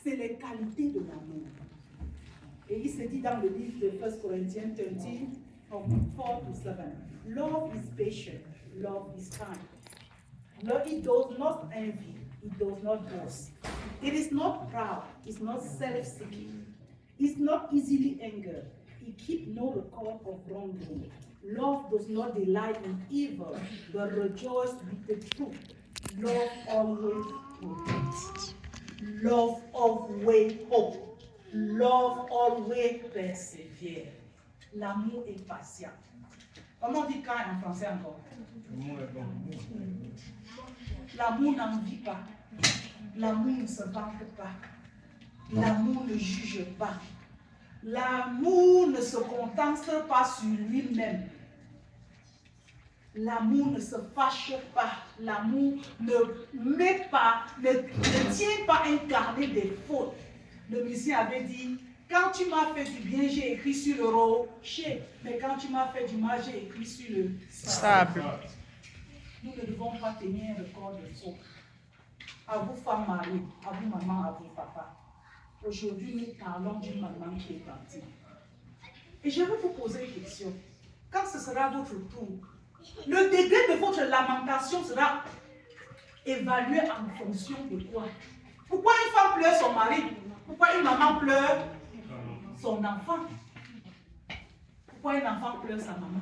c'est les qualités de l'amour. Et il se dit dans le livre de 1 Corinthiens 13, from 4 to 7, love is patient, love is kind. No, it does not envy, it does not boast. It is not proud, it's not self-seeking. It's not easily angered. It keeps no record of wrongdoing. Love does not delight in evil, but rejoices with the truth. Love always protects. Love always hopes. Love always persévère. L'amour est patient. Comment on dit quand en français encore? L'amour n'envie pas. L'amour ne se vante pas. L'amour ne juge pas. L'amour ne se contente pas sur lui-même. L'amour ne se fâche pas. L'amour ne tient pas incarné des fautes. Le musicien avait dit, quand tu m'as fait du bien, j'ai écrit sur le rocher. Mais quand tu m'as fait du mal, j'ai écrit sur le sable. Nous ne devons pas tenir le corps de faute. À vous, femmes mariées, à vous, maman, à vous, papa. Aujourd'hui, nous parlons d'une maman qui est partie. Et je vais vous poser une question. Quand ce sera votre tour, le degré de votre lamentation sera évalué en fonction de quoi? Pourquoi une femme pleure son mari? Pourquoi une maman pleure son enfant? Pourquoi un enfant pleure sa maman?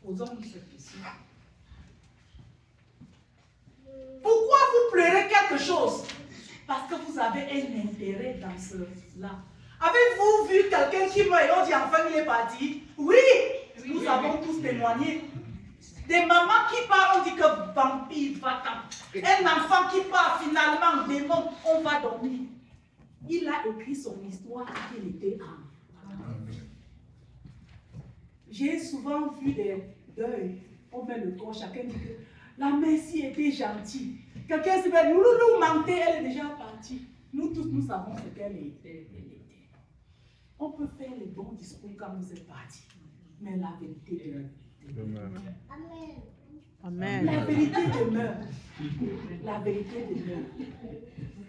Posons-nous cette question. Pourquoi vous pleurez quelque chose? Parce que vous avez un intérêt dans cela. Avez-vous vu quelqu'un qui meurt et on dit enfin il est parti? Oui, nous avons tous témoigné. Des mamans qui parlent, on dit que vampire va-t'en. Un enfant qui part finalement, démon, on va dormir. Il a écrit son histoire quand il était âme. J'ai souvent vu des deuils. On met le corps, chacun dit que la Messie était gentille. Quelqu'un se dit, nous mentait, elle est déjà partie. Nous tous, nous savons ce qu'elle était. On peut faire les bons discours quand vous êtes partis, mais la vérité demeure. Amen. La vérité demeure. La vérité demeure.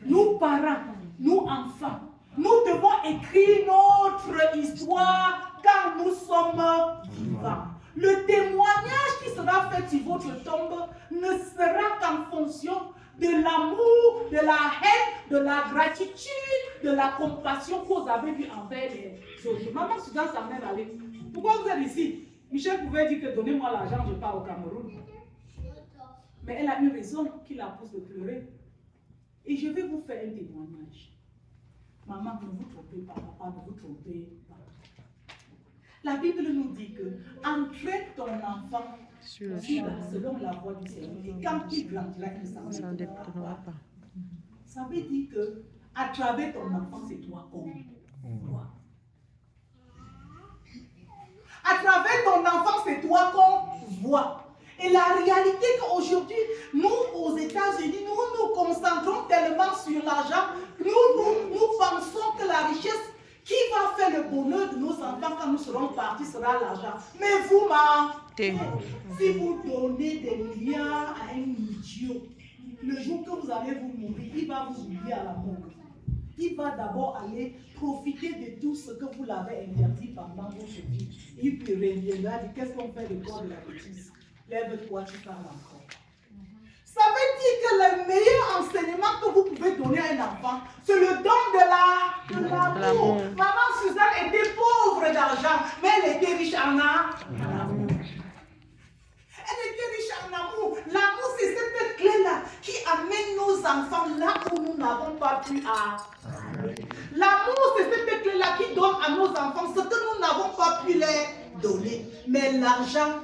Nous parents, nous enfants, nous devons écrire notre histoire quand nous sommes vivants. Le témoignage qui sera fait sur votre tombe ne sera qu'en fonction de l'amour, de la haine, de la gratitude, de la compassion que vous avez vu envers les autres. Maman Suzanne s'en est allée. Pourquoi vous êtes ici? Michel pouvait dire que donnez-moi l'argent, je pars au Cameroun. Mais elle a une raison qui la pousse de pleurer. Et je vais vous faire un témoignage. Maman, ne vous trompez pas, papa, ne vous trompez pas. La Bible nous dit que entraîne ton enfant selon la voie du Seigneur. Et quand il grandira, il ne s'en détournera pas. Ça veut dire que à travers ton enfant, c'est toi qu'on voit. À travers ton enfant, c'est toi qu'on voit. Et la réalité qu'aujourd'hui, nous, aux États-Unis, nous nous concentrons tellement sur l'argent, nous pensons que la richesse qui va faire le bonheur de nos enfants quand nous serons partis sera l'argent. Mais vous mentez. Si vous donnez des milliards à un idiot, le jour que vous allez vous mourir, il va vous oublier à la mort. Il va d'abord aller profiter de tout ce que vous l'avez interdit pendant votre vie. Il reviendra dire qu'est-ce qu'on fait de corps de la bêtise? Lève-toi, tu parles encore. Ça veut dire que le meilleur enseignement que vous pouvez donner à un enfant, c'est le don de l'amour. Maman Suzanne était pauvre d'argent, mais elle était riche en amour. Elle était riche en amour. L'amour, c'est cette clé-là qui amène nos enfants là où nous n'avons pas pu aller. L'amour, c'est cette clé-là qui donne à nos enfants ce que nous n'avons pas pu les donner. Mais l'argent,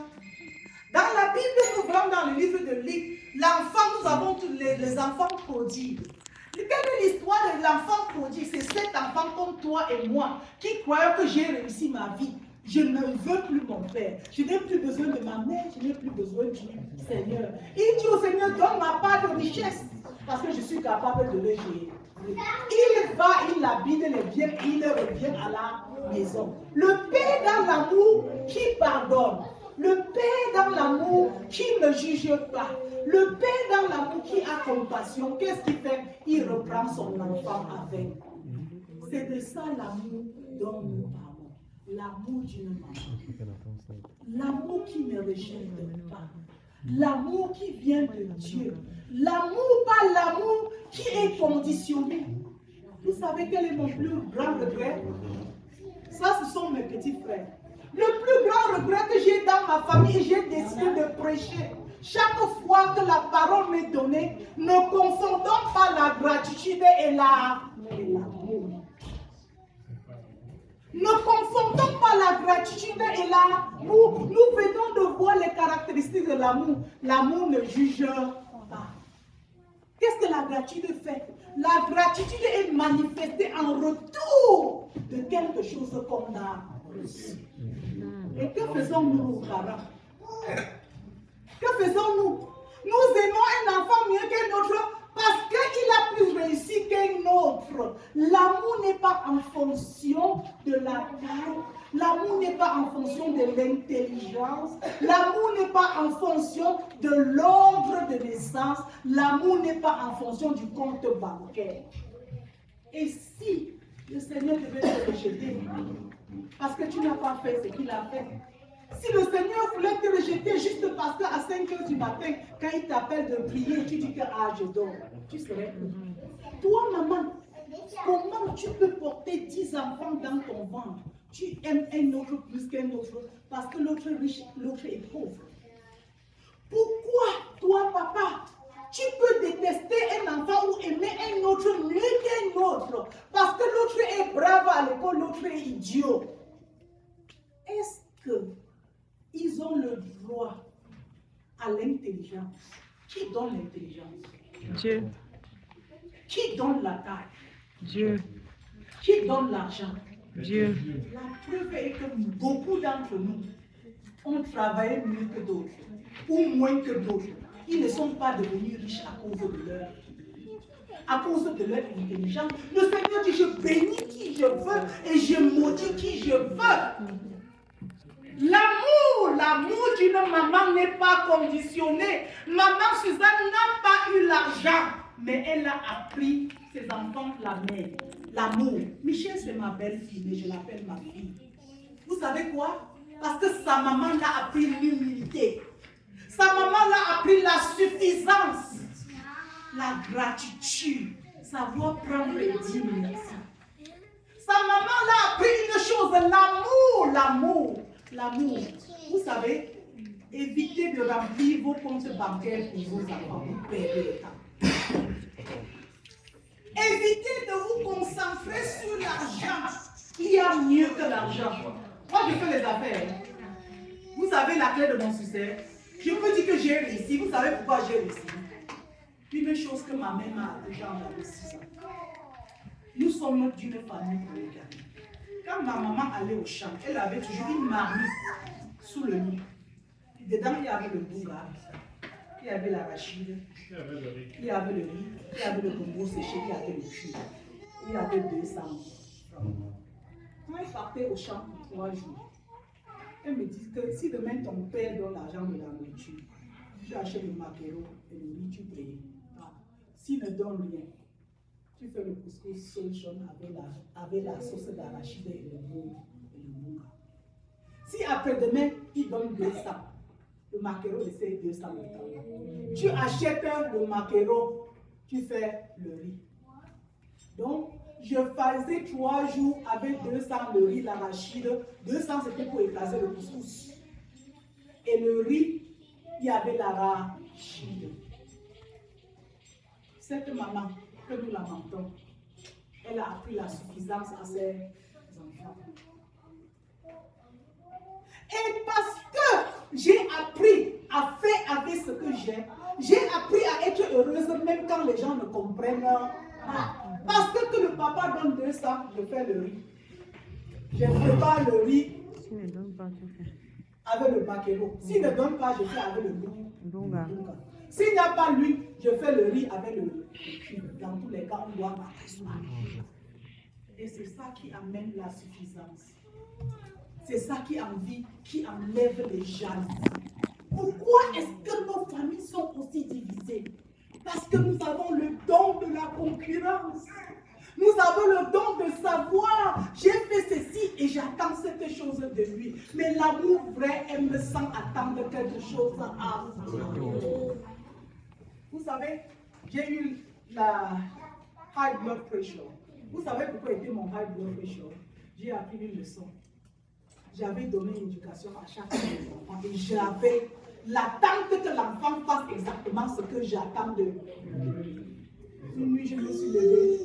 dans la Bible, nous voyons dans le livre de Luc, l'enfant, nous avons tous les enfants prodigues. Quelle est l'histoire de l'enfant prodigue? C'est cet enfant comme toi et moi qui croyait que j'ai réussi ma vie. Je ne veux plus mon père. Je n'ai plus besoin de ma mère. Je n'ai plus besoin du Seigneur. Il dit au Seigneur, donne ma part de richesse parce que je suis capable de le gérer. Il va, il habite les biens et il revient à la maison. Le Père dans l'amour qui pardonne. Le Père dans l'amour qui ne juge pas. Le Père dans l'amour qui a compassion. Qu'est-ce qu'il fait? Il reprend son enfant avec. C'est de ça l'amour dont nous parlons. L'amour d'une maman. L'amour qui ne rejette pas. L'amour qui vient de Dieu. L'amour, pas l'amour qui est conditionné. Vous savez quel est mon plus grand regret? Ça, ce sont mes petits frères. Le plus grand regret que j'ai dans ma famille, j'ai décidé de prêcher. Chaque fois que la parole m'est donnée, ne confondons pas la gratitude et l'amour. Ne confondons pas la gratitude et l'amour. Nous venons de voir les caractéristiques de l'amour. L'amour ne juge pas. Qu'est-ce que la gratitude fait? La gratitude est manifestée en retour de quelque chose qu'on a reçu. Et que faisons-nous, parents? Que faisons-nous? Nous aimons un enfant mieux qu'un autre parce qu'il a plus réussi qu'un autre. L'amour n'est pas en fonction de la taille. L'amour n'est pas en fonction de l'intelligence. L'amour n'est pas en fonction de l'ordre de naissance. L'amour n'est pas en fonction du compte bancaire. Et si le Seigneur devait te rejeter parce que tu n'as pas fait ce qu'il a fait, si le Seigneur voulait te rejeter juste parce qu'à 5 h du matin, quand il t'appelle de prier, tu dis que je dors, tu serais où? Toi, maman, comment tu peux porter 10 enfants dans ton ventre? Tu aimes un autre plus qu'un autre parce que l'autre est riche, l'autre est pauvre. Pourquoi, toi, papa, tu peux détester un enfant ou aimer un autre mieux qu'un autre parce que l'autre est brave à l'école, l'autre est idiot? Est-ce que ils ont le droit à l'intelligence? Qui donne l'intelligence? Dieu. Qui donne la taille? Dieu. Qui donne l'argent? Dieu. La preuve est que beaucoup d'entre nous ont travaillé mieux que d'autres ou moins que d'autres. Ils ne sont pas devenus riches à cause de leur intelligence. Le Seigneur dit, je bénis qui je veux et je maudis qui je veux. L'amour d'une maman n'est pas conditionné. Maman Suzanne n'a pas eu l'argent, mais elle a appris ses enfants l'amour. Michel, c'est ma belle-fille, mais je l'appelle ma fille. Vous savez quoi? Parce que sa maman l'a appris l'humilité. Sa maman l'a appris la suffisance, la gratitude, savoir prendre les 10 minutes. Sa maman l'a appris une chose, l'amour. Vous savez, évitez de remplir vos comptes bancaires pour vos enfants, vous perdez le temps. Évitez de vous concentrer sur l'argent. Il y a mieux que l'argent. Moi, je fais les affaires. Vous savez la clé de mon succès. Je peux dire que j'ai réussi. Vous savez pourquoi j'ai réussi? Une chose que ma mère m'a déjà envoyé 6 ans. Nous sommes d'une famille polygame. Quand ma maman allait au champ, elle avait toujours une marmite sous le lit. Dedans, il y avait le bourra, il y avait l'arachide, il y avait le riz, il y avait le bonbon séché, il y avait le cuir. Il y avait 200 francs. Quand elle partait au champ pour 3 jours, elle me dit que si demain ton père donne l'argent de la nourriture, tu achètes le maquereau et le riz, tu payes. S'il ne donne rien, tu fais le couscous seul jaune avec la sauce d'arachide et le mounga. Si après-demain, il donne 200, le maquereau c'est 200 francs. Tu achètes le maquereau, tu fais le riz. Donc, je faisais 3 jours avec 200 le riz, l'arachide. 200 c'était pour écraser le couscous. Et le riz, il y avait l'arachide. Cette maman, que nous lamentons, elle a appris la suffisance à ses enfants. Et parce que j'ai appris à faire avec ce que j'ai appris à être heureuse même quand les gens ne comprennent pas. Parce que le papa donne 200, je fais le riz. Je prépare le riz avec le maquereau. S'il ne donne pas, je fais avec le bounga. S'il n'y a pas l'huile, je fais le riz avec le cuir. Dans tous les cas, on doit marcher. Et c'est ça qui amène la suffisance. C'est ça qui enlève les jalousies. Pourquoi est-ce que nos familles sont aussi divisées? Parce que nous avons le don de la concurrence. Nous avons le don de savoir, j'ai fait ceci et j'attends cette chose de lui. Mais l'amour vrai aime sans attendre quelque chose à vous. Vous savez, j'ai eu la high blood pressure. Vous savez pourquoi était mon high blood pressure? J'ai appris une leçon. J'avais donné une éducation à chaque enfant et j'avais l'attente que l'enfant fasse exactement ce que j'attends de lui. Une nuit, je me suis levée.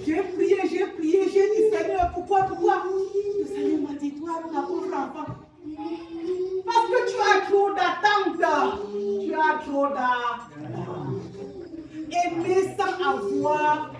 J'ai prié, j'ai dit Seigneur, pourquoi? Le Seigneur m'a dit, toi, ma pauvre enfant, parce que tu as trop d'attente. Tu as trop d'attente. Aimer sans avoir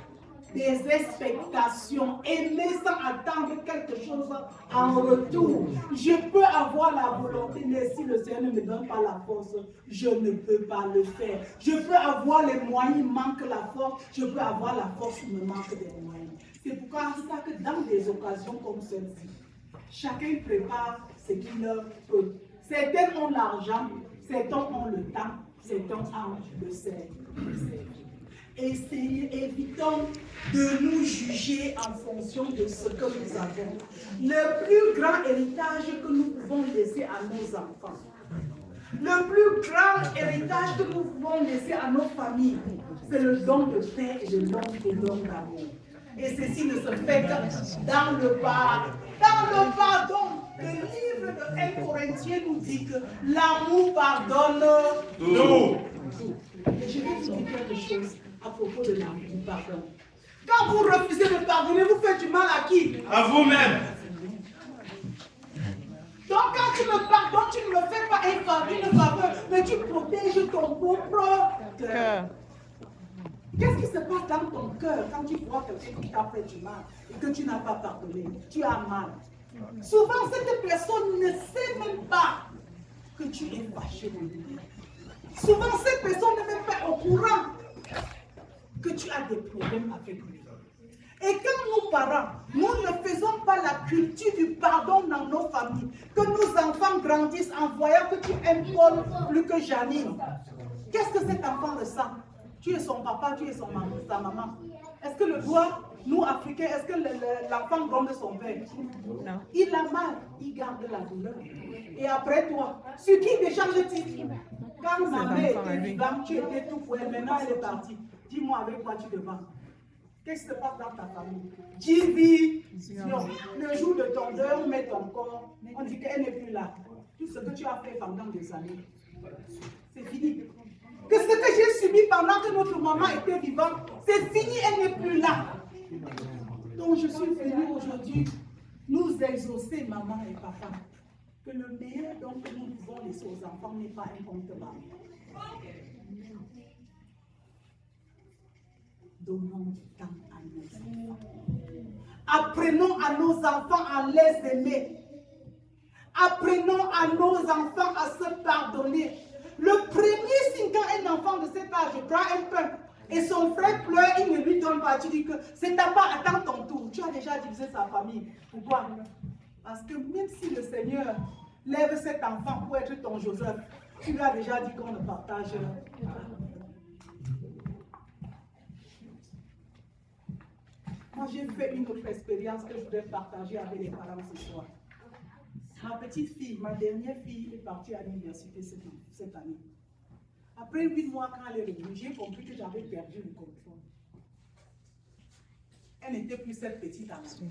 des expectations, aimer sans attendre quelque chose en retour. Je peux avoir la volonté, mais si le Seigneur ne me donne pas la force, je ne peux pas le faire. Je peux avoir les moyens, il manque la force. Je peux avoir la force, il me manque des moyens. C'est pourquoi ça que dans des occasions comme celle-ci, chacun prépare ce qu'il peut. Certains ont l'argent, certains ont le temps, certains ont le service. Évitons de nous juger en fonction de ce que nous avons. Le plus grand héritage que nous pouvons laisser à nos enfants, le plus grand héritage que nous pouvons laisser à nos familles, c'est le don de paix et le don d'amour. Et ceci ne se fait que dans le pardon. Dans le pardon, le livre de 1 Corinthiens nous dit que l'amour pardonne tout. Et je vais vous dire quelque chose à propos de l'amour, du pardon. Quand vous refusez de pardonner, vous faites du mal à qui? À vous-même. Donc quand tu me pardonnes, tu ne me fais pas une faveur, mais tu protèges ton propre cœur. Qu'est-ce qui se passe dans ton cœur quand tu vois quelqu'un qui t'a fait du mal et que tu n'as pas pardonné? Tu as mal. Souvent, cette personne ne sait même pas que tu es fâché de lui. Souvent, cette personne n'est même pas au courant que tu as des problèmes avec lui. Et quand nous parents, nous ne faisons pas la culture du pardon dans nos familles, que nos enfants grandissent en voyant que tu aimes Paul plus que Janine, qu'est-ce que cet enfant ressent? Tu es son papa, tu es sa maman. Est-ce que le doigt, nous Africains, est-ce que l'enfant gronde son père? Non. Il a mal, il garde la douleur. Et après toi, sur qui décharge-t-il? Quand ma mère était vivante, tu étais tout pour elle, maintenant elle est partie. Dis-moi avec quoi tu te vends. Qu'est-ce qui se passe dans ta famille? Division. Le jour de ton deuil, on met ton corps, on dit qu'elle n'est plus là. Tout ce que tu as fait pendant des années, c'est fini. Que ce que j'ai subi pendant que notre maman était vivante, c'est fini, elle n'est plus là. Donc je suis venue aujourd'hui nous exaucer, maman et papa, que le meilleur don que nous pouvons laisser aux enfants n'est pas un compte bancaire. Donnons du temps à nos enfants. Apprenons à nos enfants à les aimer. Apprenons à nos enfants à se pardonner. Le premier signe quand un enfant de cet âge prend un pain et son frère pleure, il ne lui donne pas. Tu dis que c'est ta part, attends ton tour. Tu as déjà divisé sa famille. Pourquoi? Parce que même si le Seigneur lève cet enfant pour être ton Joseph, tu lui as déjà dit qu'on ne partage pas. Moi, j'ai fait une autre expérience que je voudrais partager avec les parents ce soir. Ma petite fille, ma dernière fille, est partie à l'université cette année. Après 8 mois, quand elle est revenue, j'ai compris que j'avais perdu le contrôle. Elle n'était plus cette petite enfant.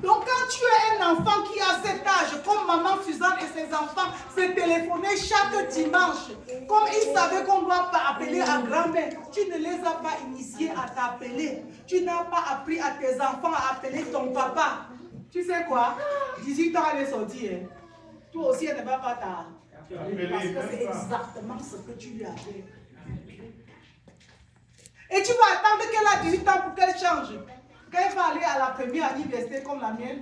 Donc, quand tu es un enfant qui a cet âge, comme maman Suzanne et ses enfants se téléphonaient chaque dimanche, comme ils savaient qu'on ne doit pas appeler à grand-mère, tu ne les as pas initiés à t'appeler. Tu n'as pas appris à tes enfants à appeler ton papa. Tu sais quoi? 18 ans, elle est sortie. Hein. Toi aussi, elle ne va pas t'appeler. Parce que c'est exactement ce que tu lui as fait. Et tu vas attendre qu'elle a 18 ans pour qu'elle change. Quand elle va aller à la première université comme la mienne,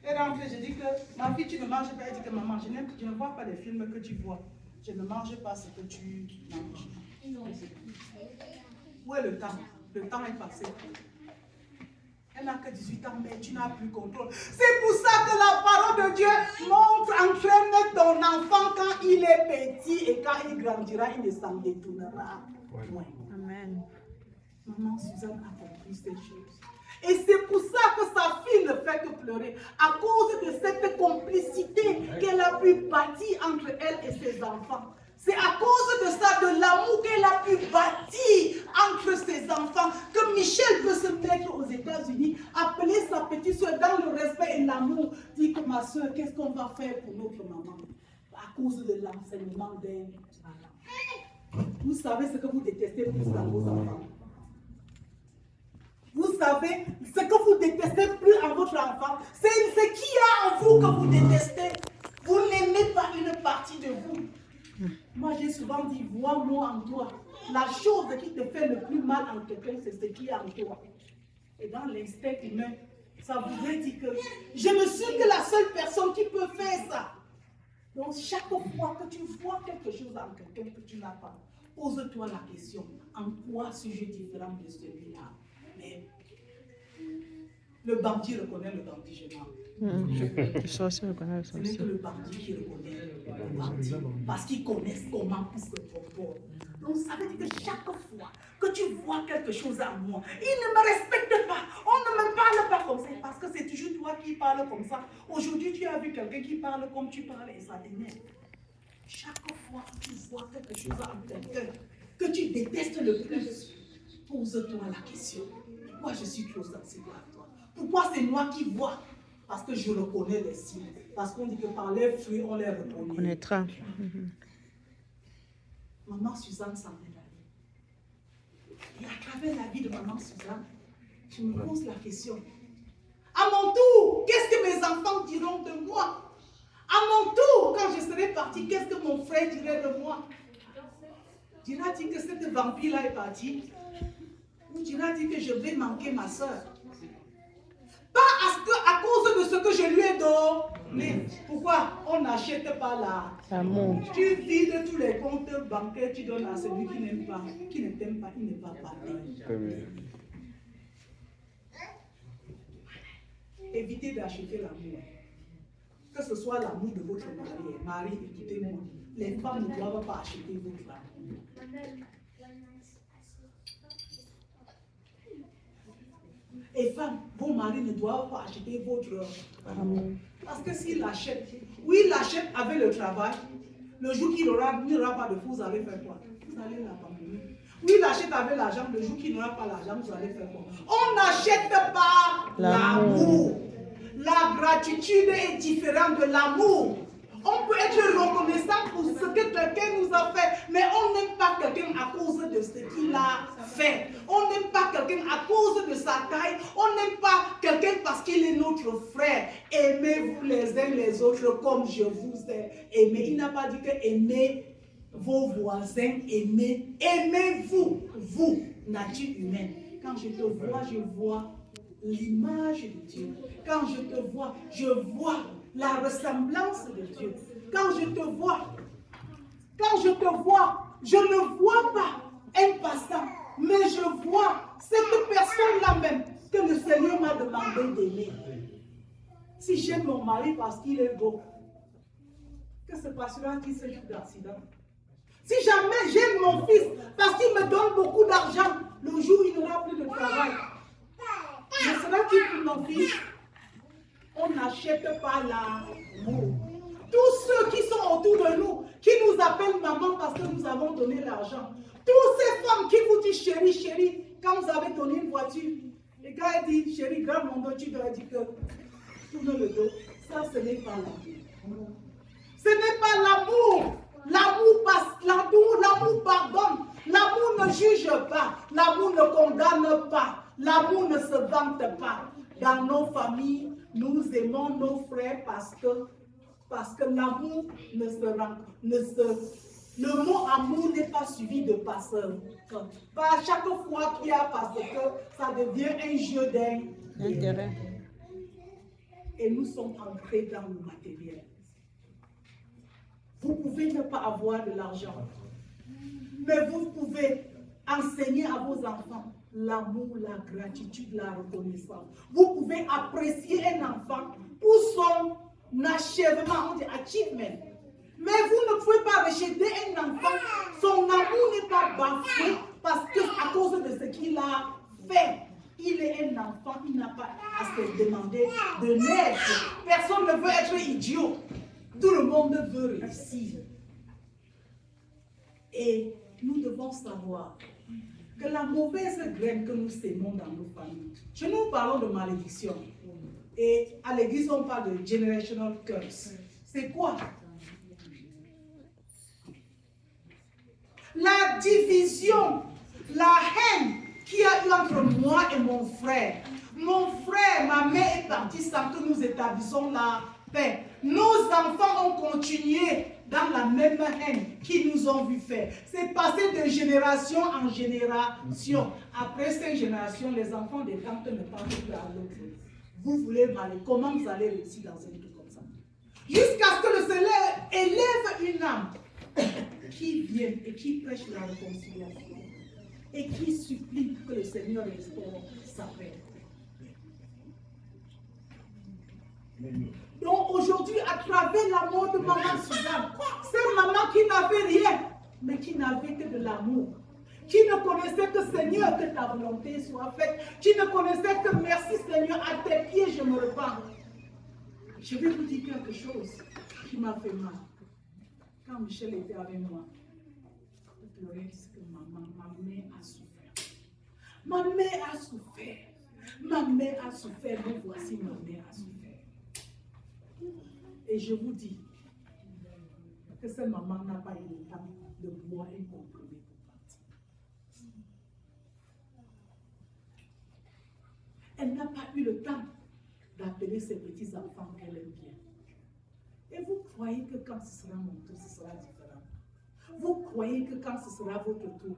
elle rentre, je dis que ma fille, tu ne manges pas. Elle dit que maman, je ne vois pas les films que tu vois. Je ne mange pas ce que tu manges. Où est le temps? Le temps est passé. Elle n'a que 18 ans, mais tu n'as plus contrôle. C'est pour ça que la parole de Dieu montre, entraîne ton enfant quand il est petit et quand il grandira, il ne s'en détournera point. Amen. Maman Suzanne a compris ces choses. Et c'est pour ça que sa fille ne fait que pleurer, à cause de cette complicité qu'elle a pu bâtir entre elle et ses enfants. C'est à cause de ça, de l'amour qu'elle a pu bâtir entre ses enfants, que Michel peut se mettre aux États-Unis, appeler sa petite soeur dans le respect et l'amour, dire que ma soeur, qu'est-ce qu'on va faire pour notre maman? À cause de l'enseignement d'un parent. Vous savez ce que vous détestez plus dans vos enfants. Vous savez ce que vous détestez plus en votre enfant, c'est ce qu'il y a en vous que vous détestez. Vous n'aimez pas une partie de vous. Moi, j'ai souvent dit, vois-moi en toi. La chose qui te fait le plus mal en quelqu'un, c'est ce qui est en toi. Et dans l'instinct humain, ça voudrait dire que je me suis que la seule personne qui peut faire ça. Donc, chaque fois que tu vois quelque chose en quelqu'un que tu n'as pas, pose-toi la question, en quoi suis-je différent de celui-là? Mais le bandit reconnaît le bandit gênant. Le sorcier reconnaît le Ce n'est sorcier. que le bandit qui reconnaît le bandit. Parce qu'ils connaissent comment il se comporte. Donc ça veut dire que chaque fois que tu vois quelque chose en moi, il ne me respecte pas. On ne me parle pas comme ça. Parce que c'est toujours toi qui parles comme ça. Aujourd'hui, tu as vu quelqu'un qui parle comme tu parles et ça t'énerve. Chaque fois que tu vois quelque chose en quelqu'un que tu détestes le plus, pose-toi la question. Pourquoi je suis trop sensible à toi? Pourquoi c'est moi qui vois? Parce que je reconnais les signes. Parce qu'on dit que par les fruits, on les Connaîtra. Maman Suzanne s'en est allée. Et à travers la vie de maman Suzanne, je me pose la question. À mon tour, qu'est-ce que mes enfants diront de moi? À mon tour, quand je serai partie, qu'est-ce que mon frère dirait de moi? Dira-t-il que cette vampire-là est partie? Ou dira-t-il que je vais manquer ma soeur? Pas à cause de ce que je lui ai donné. Pourquoi? On n'achète pas l'amour. Tu vides tous les comptes bancaires, tu donnes à celui qui n'aime pas, qui ne t'aime pas, il ne va pas t'aimer. Évitez d'acheter l'amour. Que ce soit l'amour de votre mari. Marie, écoutez-moi. Les femmes ne doivent pas acheter votre amour. Et femmes, vos maris ne doivent pas acheter votre amour. Parce que s'il l'achète, oui, il l'achète avec le travail. Le jour qu'il n'aura pas de vous allez faire quoi? Vous allez l'abandonner. Oui, il l'achète avec l'argent. Le jour qu'il n'aura pas l'argent, vous allez faire quoi? On n'achète pas l'amour. La gratitude est différente de l'amour. On peut être reconnaissant pour ce que quelqu'un nous a fait, mais on n'aime pas quelqu'un à cause de ce qu'il a fait. On n'aime pas quelqu'un à cause de sa taille. On n'aime pas quelqu'un parce qu'il est notre frère. Aimez-vous les uns les autres comme je vous ai aimé. Il n'a pas dit que aimez vos voisins, aimez-vous, vous, nature humaine. Quand je te vois, je vois l'image de Dieu. Quand je te vois, je vois la ressemblance de Dieu. Quand je te vois, je ne vois pas un passant, mais je vois cette personne-là même que le Seigneur m'a demandé d'aimer. Si j'aime mon mari parce qu'il est beau, que se passera-t-il ce jour d'accident? Si jamais j'aime mon fils parce qu'il me donne beaucoup d'argent, le jour où il n'aura plus de travail, ne sera-t-il plus mon fils? On n'achète pas l'amour. Tous ceux qui sont autour de nous, qui nous appellent maman parce que nous avons donné l'argent. Toutes ces femmes qui vous disent chérie, chérie, quand vous avez donné une voiture, et quand elle dit chérie, grave mon dos, tu dois dire que tourne le dos. Ça, ce n'est pas l'amour. Ce n'est pas l'amour. L'amour pardonne. L'amour ne juge pas. L'amour ne condamne pas. L'amour ne se vante pas. Dans nos familles, nous aimons nos frères parce que l'amour le mot amour n'est pas suivi de passeur. Pas chaque fois qu'il y a parce que ça devient un jeu d'intérêt. Et nous sommes entrés dans le matériel. Vous pouvez ne pas avoir de l'argent, mais vous pouvez enseigner à vos enfants l'amour, la gratitude, la reconnaissance. Vous pouvez apprécier un enfant pour son achèvement, on dit achievement. Mais vous ne pouvez pas rejeter un enfant, son amour n'est pas bafoué parce que à cause de ce qu'il a fait. Il est un enfant, il n'a pas à se demander de naître. Personne ne veut être idiot. Tout le monde veut réussir. Et nous devons savoir que la mauvaise graine que nous sémons dans nos familles, chez nous parlons de malédiction. Et à l'église, on parle de generational curse. C'est quoi? La division, la haine qu'il y a eu entre moi et mon frère. Mon frère, ma mère est partie sans que nous établissions la paix. Nos enfants ont continué dans la même haine qu'ils nous ont vu faire. C'est passé de génération en génération. Après cette génération, les enfants des tantes ne parlent plus à l'autre. Vous voulez m'aller, comment vous allez réussir dans un truc comme ça? Jusqu'à ce que le Seigneur élève une âme qui vient et qui prêche la réconciliation et qui supplie que le Seigneur restaure sa paix. Donc aujourd'hui, à travers la mort de maman Suzanne, cette maman qui n'avait rien, mais qui n'avait que de l'amour, qui ne connaissait que Seigneur, que ta volonté soit faite, qui ne connaissait que merci Seigneur, à tes pieds je me repens. Je vais vous dire quelque chose qui m'a fait mal. Quand Michel était avec moi, je pleurais parce que ma mère a souffert. Ma mère a souffert. Ma mère a souffert, mais voici ma mère a souffert. Et je vous dis que cette maman n'a pas eu le temps de boire un comprimé pour partir. Elle n'a pas eu le temps d'appeler ses petits-enfants qu'elle aime bien. Et vous croyez que quand ce sera mon tour, ce sera différent? Vous croyez que quand ce sera votre tour,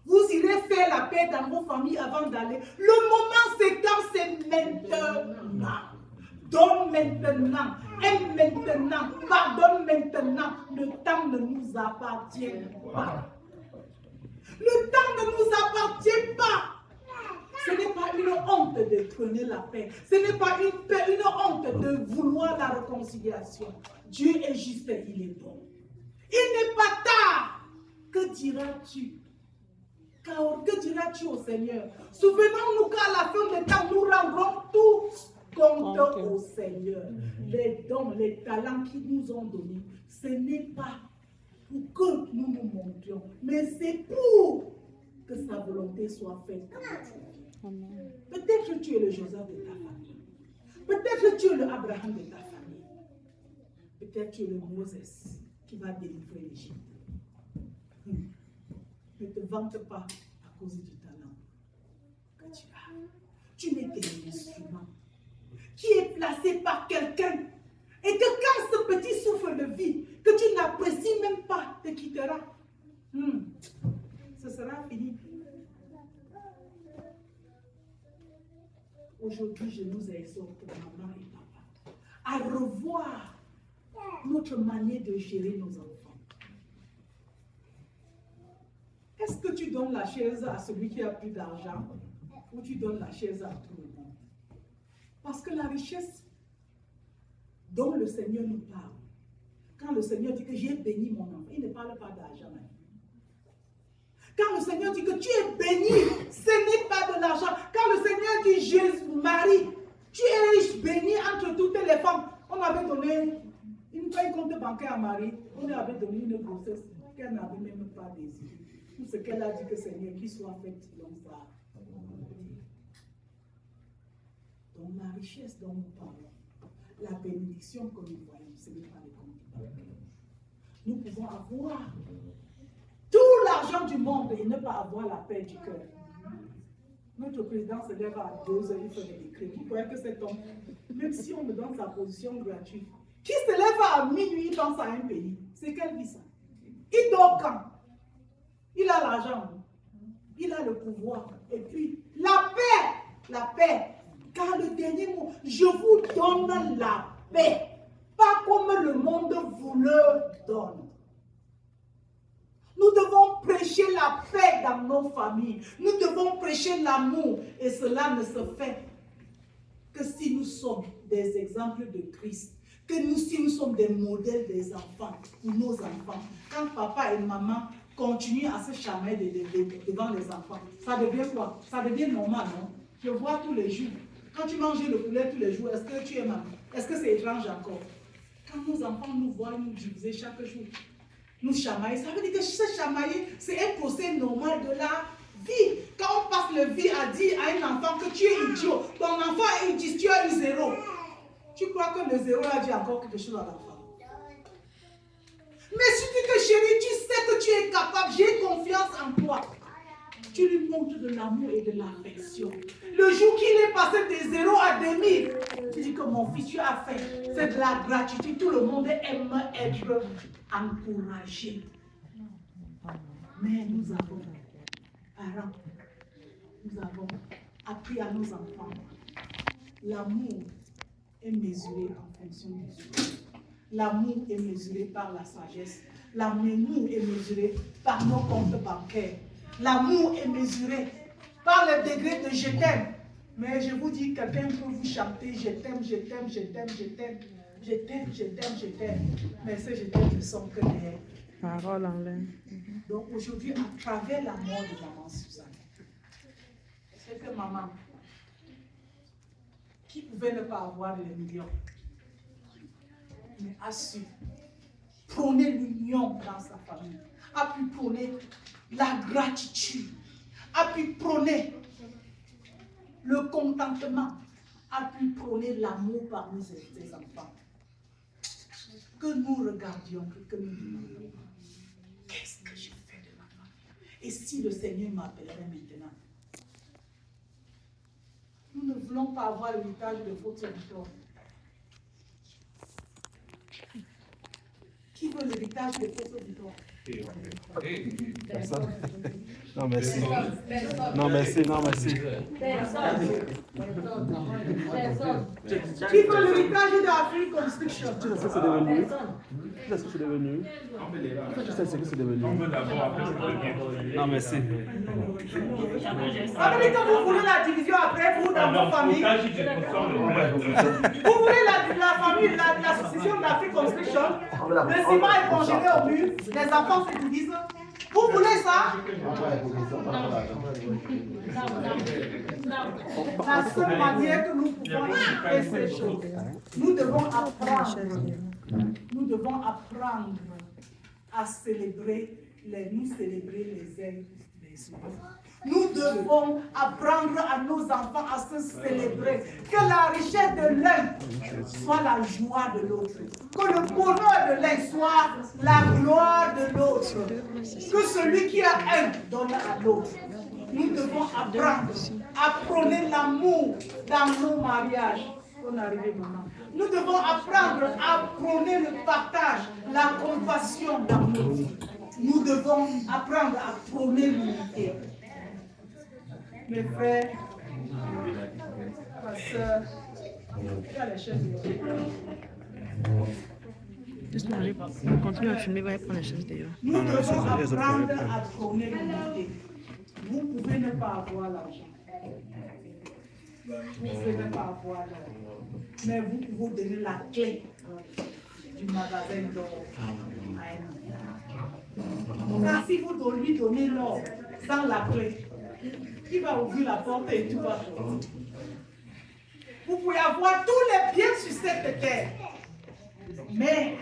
vous irez faire la paix dans vos familles avant d'aller? Le moment c'est quand c'est maintenant. Donne maintenant, aime maintenant, pardonne maintenant. Le temps ne nous appartient pas. Le temps ne nous appartient pas. Ce n'est pas une honte de prôner la paix. Ce n'est pas une honte de vouloir la réconciliation. Dieu est juste, il est bon. Il n'est pas tard. Que diras-tu? Que diras-tu au Seigneur? Souvenons-nous qu'à la fin des temps, nous rendrons tous compte au Seigneur. Les dons, les talents qu'il nous ont donnés, ce n'est pas pour que nous nous montrions, mais c'est pour que sa volonté soit faite dans notre vie. Peut-être que tu es le Joseph de ta famille. Peut-être que tu es le Abraham de ta famille. Peut-être que tu es le Moses qui va délivrer l'Égypte. Ne te vante pas à cause du talent que tu as. Tu n'es qu'un instrument qui est placé par quelqu'un. Et que quand ce petit souffle de vie que tu n'apprécies même pas te quittera, ce sera fini. Aujourd'hui, je nous exhorte, maman et papa, à revoir notre manière de gérer nos enfants. Est-ce que tu donnes la chaise à celui qui a plus d'argent ou tu donnes la chaise à tout le monde? Parce que la richesse dont le Seigneur nous parle, quand le Seigneur dit que j'ai béni mon enfant, il ne parle pas d'argent. Quand le Seigneur dit que tu es béni, ce n'est pas de l'argent. Quand le Seigneur dit Jésus, Marie, tu es riche, béni entre toutes les femmes. On avait donné un compte bancaire à Marie, on lui avait donné une grossesse qu'elle n'avait même pas désirée. Tout ce qu'elle a dit que Seigneur, qu'il soit fait selon ça. Donc la richesse dont nous parlons, la bénédiction que nous voyons, ce n'est pas les comptes bancaires. Nous pouvons avoir tout l'argent du monde et ne pas avoir la paix du cœur. Notre président se lève à 2 heures, il fait des décrets. Vous croyez que cet homme, même si on me donne sa position gratuite, qui se lève à minuit, il pense à un pays. C'est quelle vie ça? Il dort quand? Il a l'argent, il a le pouvoir. Et puis, la paix. Car le dernier mot, je vous donne la paix. Pas comme le monde vous le donne. Nous devons prêcher la paix dans nos familles. Nous devons prêcher l'amour. Et cela ne se fait que si nous sommes des exemples de Christ. Si nous sommes des modèles des enfants, pour nos enfants. Quand papa et maman continuent à se chamailler devant les enfants, ça devient quoi? Ça devient normal, non? Je vois tous les jours. Quand tu manges le poulet tous les jours, est-ce que tu es maman? Est-ce que c'est étrange encore? Quand nos enfants nous voient nous diviser chaque jour, nous chamailler, ça veut dire que se chamailler, c'est un procès normal de la vie. Quand on passe le vie à dire à un enfant que tu es idiot, ton enfant il dit tu as eu 0. Tu crois que le 0 a dit encore quelque chose à l'enfant? Mais si tu te chéris, tu sais que tu es capable, j'ai confiance en toi. Tu lui montres de l'amour et de l'affection. Le jour qu'il est passé de 0 à 2000, tu dis que mon fils, tu as fait. C'est de la gratitude. Tout le monde aime être encouragé. Mais nous avons, parents, nous avons appris à nos enfants. L'amour est mesuré en fonction des choses. L'amour est mesuré par la sagesse. L'amour est mesuré par nos comptes bancaires. L'amour est mesuré par le degré de je t'aime. Mais je vous dis, quelqu'un peut vous chanter je t'aime, je t'aime, je t'aime, je t'aime, je t'aime, je t'aime, je t'aime. Mais ce je t'aime ne sont que des paroles en l'air. Donc aujourd'hui, à travers la mort de maman Suzanne, c'est que maman, qui pouvait ne pas avoir les millions, mais a su prôner l'union dans sa famille, a pu prôner la gratitude, a pu prôner le contentement, a pu prôner l'amour parmi ses enfants. Que nous regardions, que nous demandions, qu'est-ce que je fais de ma famille? Et si le Seigneur m'appellerait maintenant? Nous ne voulons pas avoir l'héritage de votre victoire. Qui veut l'héritage de votre victoire? Personne. Non, merci. Non, merci. Non, merci. Qui veut l'héritage de la Free Construction? Tu sais ce que c'est devenu? Tu sais ce que c'est devenu? Tu sais ce que c'est devenu? Non, merci. Ça veut dire que vous voulez la division après vous dans vos familles? Vous voulez la famille, la succession de la Free Construction? Le ciment est congelé au mur, les enfants se divisent. Vous voulez ça? La seule manière que nous pouvons éviter ces choses, nous devons apprendre à célébrer nous célébrer les uns les autres. Nous devons apprendre à nos enfants à se célébrer. Que la richesse de l'un soit la joie de l'autre. Que le bonheur de l'un soit la gloire de l'autre. Que celui qui a un donne à l'autre. Nous devons apprendre à prôner l'amour dans nos mariages. On arrive maintenant. Nous devons apprendre à prôner le partage, la compassion dans nos vies. Nous devons apprendre à prôner l'unité. Mes frères, ma soeur, tu as les chaises. Juste continue à filmer, va prendre la chaise d'ailleurs. Nous devons apprendre à prôner l'unité. Vous pouvez ne pas avoir l'argent. Vous pouvez ne pas avoir l'argent. Mais vous pouvez donner la clé du magasin d'or à un enfant. Car si vous lui donnez l'or sans la clé, il va ouvrir la porte et tout va sortir. Vous pouvez avoir tous les biens sur cette terre. Mais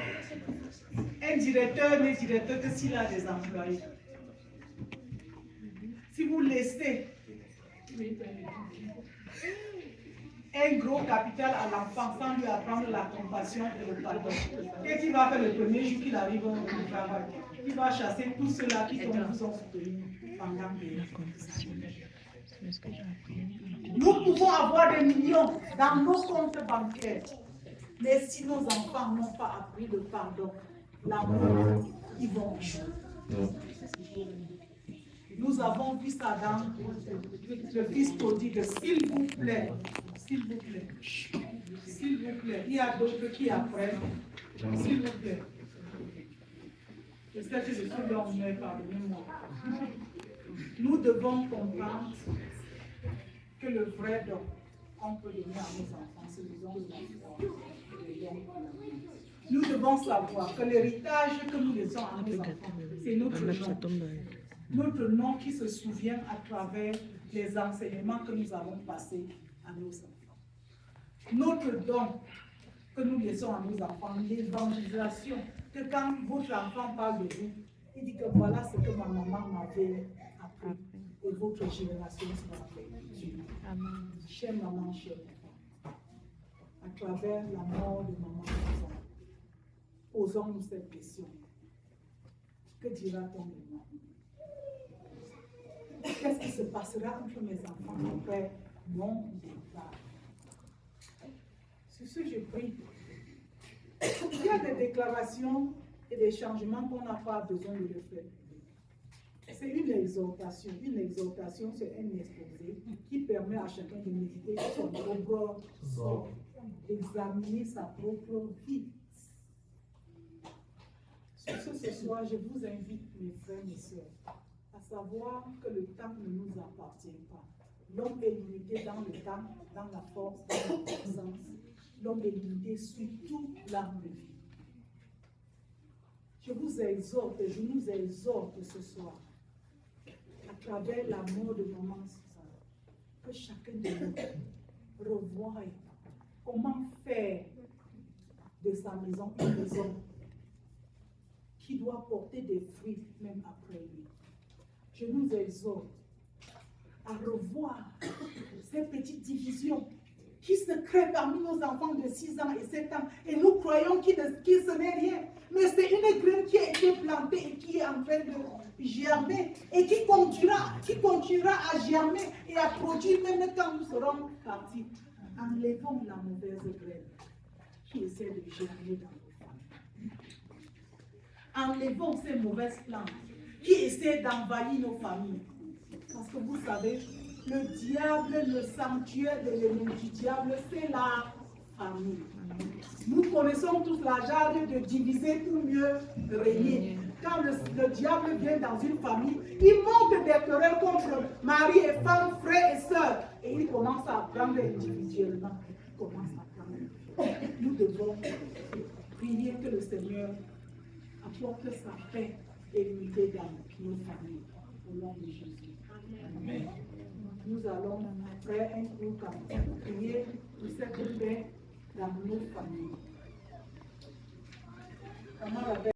un directeur n'est directeur que s'il a des employés. Si vous laissez un gros capital à l'enfant sans lui apprendre la compassion et le pardon, qu'est-ce qu'il va faire le premier jour qu'il arrive au travail? Il va chasser tous ceux-là qui vous ont soutenus pendant des années. Nous pouvons avoir des millions dans nos comptes bancaires, mais si nos enfants n'ont pas appris le pardon, l'amour, ils vont échouer. Nous avons vu ça dans le fils prodigue. S'il vous plaît, s'il vous plaît, s'il vous plaît. Il y a d'autres qui apprennent. S'il vous plaît. Je sais que je suis dans mais pardonnez-moi. Nous devons comprendre que le vrai don qu'on peut donner à nos enfants, c'est le don de la foi et le don de l'amour. Nous devons savoir que l'héritage que nous laissons à nos enfants, c'est notre nom. Notre nom qui se souvient à travers les enseignements que nous avons passés à nos enfants. Notre don que nous laissons à nos enfants, l'évangélisation, que quand votre enfant parle de vous, il dit que voilà ce que ma maman m'avait appris et votre génération sera faite. Chère maman, chère papa, à travers la mort de maman, posons-nous cette question. Que dira-t-on de moi? Qu'est-ce qui se passera entre mes enfants après mon départ? C'est ce que je prie. Il y a des déclarations et des changements qu'on n'a pas besoin de le faire. C'est une exhortation. Une exhortation, c'est un exposé qui permet à chacun de méditer son propre sort, d'examiner sa propre vie. Sur ce soir, je vous invite, mes frères, mes sœurs, à savoir que le temps ne nous appartient pas. L'homme est limité dans le temps, dans la force, dans la puissance. L'homme est limité sur toute l'arme de vie. Je vous exhorte, je nous exhorte ce soir, à travers la mort de maman Suzanne, que chacun de nous revoie comment faire de sa maison une maison qui doit porter des fruits même après lui. Je nous exhorte à revoir ces petites divisions qui se créent parmi nos enfants de 6 ans et 7 ans. Et nous croyons qu'il ce n'est rien. Mais c'est une graine qui a été plantée et qui est en train de germer et qui continuera à germer et à produire même quand nous serons partis. Enlevons la mauvaise graine qui essaie de germer dans nos familles. Enlevons ces mauvaises plantes qui essaient d'envahir nos familles. Parce que vous savez, le diable, le sanctuaire de l'ennemi du diable, c'est la famille. Nous connaissons tous la jarre de diviser pour mieux régner. Quand le diable vient dans une famille, il monte des querelles contre mari et femme, frères et sœurs. Et il commence à prendre individuellement. Il commence à prendre. Nous devons prier que le Seigneur apporte sa paix et l'unité dans nos familles. Au nom de Jésus. Amen. Nous allons, après un court temps, prier pour cette paix dans nos familles.